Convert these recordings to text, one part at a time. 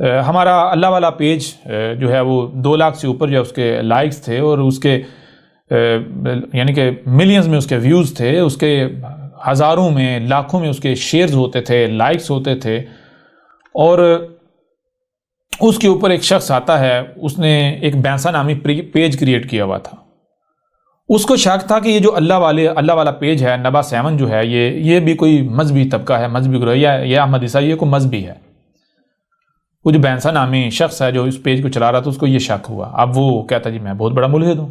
ہمارا اللہ والا پیج جو ہے وہ 2 لاکھ سے اوپر جو اس کے لائکس تھے، اور اس کے یعنی کہ ملینز میں اس کے ویوز تھے، اس کے ہزاروں میں لاکھوں میں اس کے شیئرز ہوتے تھے، لائکس ہوتے تھے، اور اس کے اوپر ایک شخص آتا ہے، اس نے ایک بینسا نامی پیج کریٹ کیا ہوا تھا۔ اس کو شک تھا کہ یہ جو اللہ والا پیج ہے، نبا 7 جو ہے، یہ بھی کوئی مذہبی طبقہ ہے، مذہبی گروہ، یا یہ احمد عیسیٰ یہ کوئی مذہبی ہے۔ وہ جو بینسا نامی شخص ہے جو اس پیج کو چلا رہا تھا، اس کو یہ شک ہوا۔ اب وہ کہتا جی میں بہت بڑا ملحد ہوں،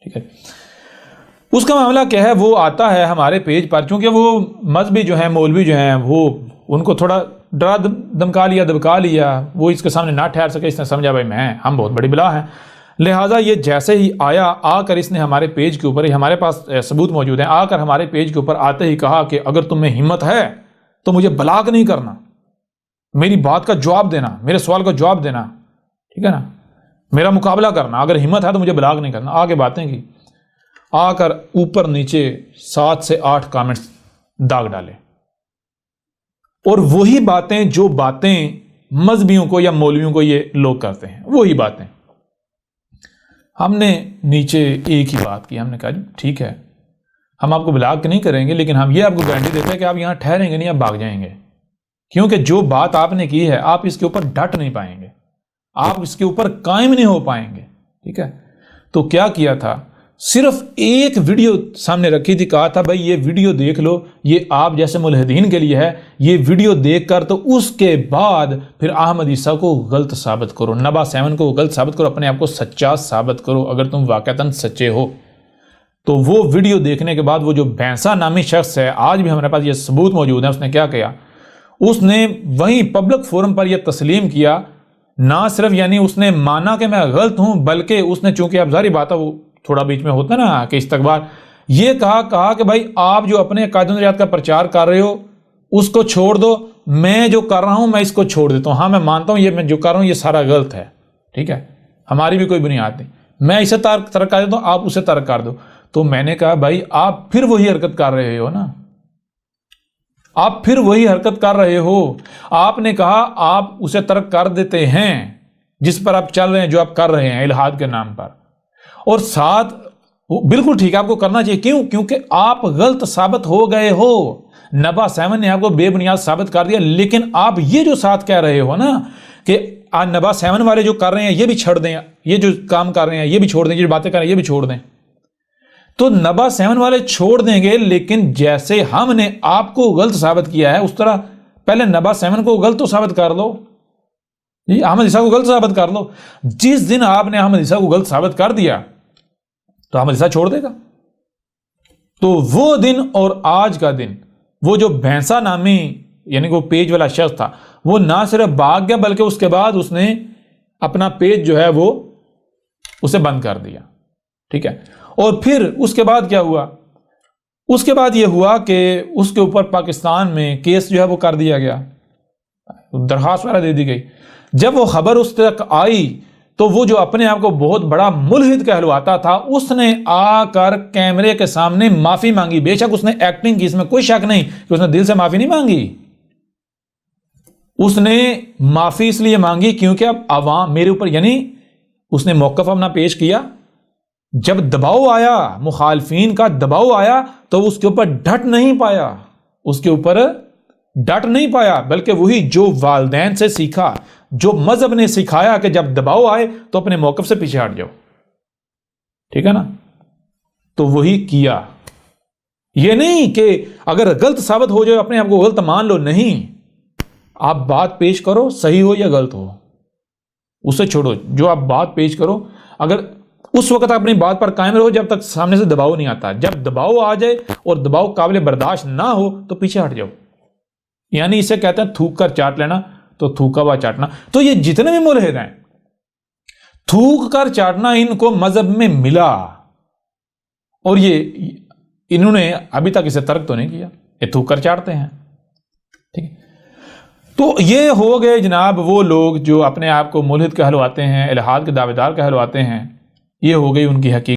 ٹھیک ہے۔ اس کا معاملہ کیا ہے، وہ آتا ہے ہمارے پیج پر، چونکہ وہ مذہبی جو ہیں، مولوی جو ہیں، وہ ان کو تھوڑا ڈرا دبکا لیا، وہ اس کے سامنے نہ ٹھہر سکے، اس نے سمجھا بھائی ہم بہت بڑی بلا ہیں، لہٰذا یہ جیسے ہی آ کر اس نے ہمارے پیج کے اوپر، ہمارے پاس ثبوت موجود ہیں، آ کر ہمارے پیج کے اوپر آتے ہی کہا کہ اگر تم میں ہمت ہے تو مجھے بلاک نہیں کرنا، میری بات کا جواب دینا، میرے سوال کا جواب دینا، ٹھیک ہے نا، میرا مقابلہ کرنا، اگر ہمت ہے تو مجھے بلاک نہیں کرنا۔ آگے باتیں کی، آ کر اوپر نیچے 7 سے 8 کامنٹس داغ ڈالے، اور وہی باتیں جو باتیں مذہبیوں کو یا مولویوں کو یہ لوگ کرتے ہیں، وہی باتیں۔ ہم نے نیچے ایک ہی بات کی، ہم نے کہا جی ٹھیک ہے، ہم آپ کو بلاک نہیں کریں گے، لیکن ہم یہ آپ کو گارنٹی دیتے ہیں کہ آپ یہاں ٹھہریں گے نہیں، آپ بھاگ جائیں گے، کیونکہ جو بات آپ نے کی ہے آپ اس کے اوپر ڈٹ نہیں پائیں گے، آپ اس کے اوپر قائم نہیں ہو پائیں گے، ٹھیک ہے۔ تو کیا تھا، صرف ایک ویڈیو سامنے رکھی تھی، کہا تھا بھائی یہ ویڈیو دیکھ لو، یہ آپ جیسے ملحدین کے لیے ہے، یہ ویڈیو دیکھ کر تو اس کے بعد پھر احمد عیسیٰ کو غلط ثابت کرو، نبا 7 کو غلط ثابت کرو، اپنے آپ کو سچا ثابت کرو اگر تم واقعتاً سچے ہو۔ تو وہ ویڈیو دیکھنے کے بعد وہ جو بینسا نامی شخص ہے، آج بھی ہمارے پاس یہ ثبوت موجود ہے، اس نے کیا کیا، اس نے وہیں پبلک فورم پر یہ تسلیم کیا، نہ صرف یعنی اس نے مانا کہ میں غلط ہوں، بلکہ اس نے، چونکہ اب ظاہری بات ہے وہ تھوڑا بیچ میں ہوتا ہے نا کہ استقبال، یہ کہا کہ بھائی آپ جو اپنے قاعدہ و نظریات کا پرچار کر رہے ہو اس کو چھوڑ دو، میں جو کر رہا ہوں میں اس کو چھوڑ دیتا ہوں، ہاں میں مانتا ہوں یہ میں جو کر رہا ہوں یہ سارا غلط ہے، ٹھیک ہے، ہماری بھی کوئی بنیاد نہیں، میں اسے ترک کر دیتا ہوں، آپ اسے ترک کر دو۔ تو میں نے کہا بھائی آپ پھر وہی حرکت کر رہے ہو نا، آپ پھر وہی حرکت کر رہے ہو، آپ نے کہا آپ اسے ترک کر دیتے ہیں جس پر آپ چل رہے ہیں، جو آپ کر رہے ہیں الہاد کے نام پر، اور ساتھ بالکل ٹھیک ہے آپ کو کرنا چاہیے، کیوں؟ کیونکہ آپ غلط ثابت ہو گئے ہو، نبا 7 نے آپ کو بے بنیاد ثابت کر دیا، لیکن آپ یہ جو ساتھ کہہ رہے ہو نا کہ نبا 7 والے جو کر رہے ہیں یہ بھی چھوڑ دیں، یہ جو کام کر رہے ہیں یہ بھی چھوڑ دیں، یہ جو باتیں کر رہے ہیں یہ بھی چھوڑ دیں، تو نبا 7 والے چھوڑ دیں گے، لیکن جیسے ہم نے آپ کو غلط ثابت کیا ہے اس طرح پہلے نبا 7 کو غلط تو ثابت کر لو، احمد عیسیٰ کو غلط ثابت کر لو۔ جس دن آپ نے احمد عیسیٰ کو غلط ثابت کر دیا تو احمد عیسیٰ چھوڑ دے گا۔ تو وہ دن اور آج کا دن، وہ جو بینسا نامی یعنی وہ پیج والا شخص تھا، وہ نہ صرف بھاگ گیا بلکہ اس کے بعد اس نے اپنا پیج جو ہے وہ اسے بند کر دیا، ٹھیک ہے۔ اور پھر اس کے بعد کیا ہوا، اس کے بعد یہ ہوا کہ اس کے اوپر پاکستان میں کیس جو ہے وہ کر دیا گیا، درخواست وغیرہ دے دی گئی۔ جب وہ خبر اس تک آئی تو وہ جو اپنے آپ کو بہت بڑا ملحد کہلواتا تھا، اس نے آ کر کیمرے کے سامنے معافی مانگی، بے شک اس نے ایکٹنگ کی، اس میں کوئی شک نہیں کہ اس نے دل سے معافی نہیں مانگی، اس نے معافی اس لیے مانگی کیونکہ اب عوام میرے اوپر، یعنی اس نے موقف اپنا پیش کیا، جب دباؤ آیا، مخالفین کا دباؤ آیا تو اس کے اوپر ڈٹ نہیں پایا، بلکہ وہی جو والدین سے سیکھا، جو مذہب نے سکھایا کہ جب دباؤ آئے تو اپنے موقف سے پیچھے ہٹ جاؤ، ٹھیک ہے نا، تو وہی کیا۔ یہ نہیں کہ اگر غلط ثابت ہو جائے اپنے آپ کو غلط مان لو، نہیں، آپ بات پیش کرو، صحیح ہو یا غلط ہو اسے چھوڑو، جو آپ بات پیش کرو اگر اس وقت اپنی بات پر قائم رہو جب تک سامنے سے دباؤ نہیں آتا، جب دباؤ آ جائے اور دباؤ قابل برداشت نہ ہو تو پیچھے ہٹ جاؤ، یعنی اسے کہتے ہیں تھوک کر چاٹ لینا، تو تھوکا ہوا چاٹنا۔ تو یہ جتنے بھی ملحد ہیں، تھوک کر چاٹنا ان کو مذہب میں ملا، اور یہ انہوں نے ابھی تک اسے ترک تو نہیں کیا، یہ تھوک کر چاٹتے ہیں، ٹھیک ہے۔ تو یہ ہو گئے جناب وہ لوگ جو اپنے آپ کو ملحد کہلواتے ہیں، الہاد کے دعوے دار کہلواتے ہیں، یہ ہو گئی ان کی حقیقت۔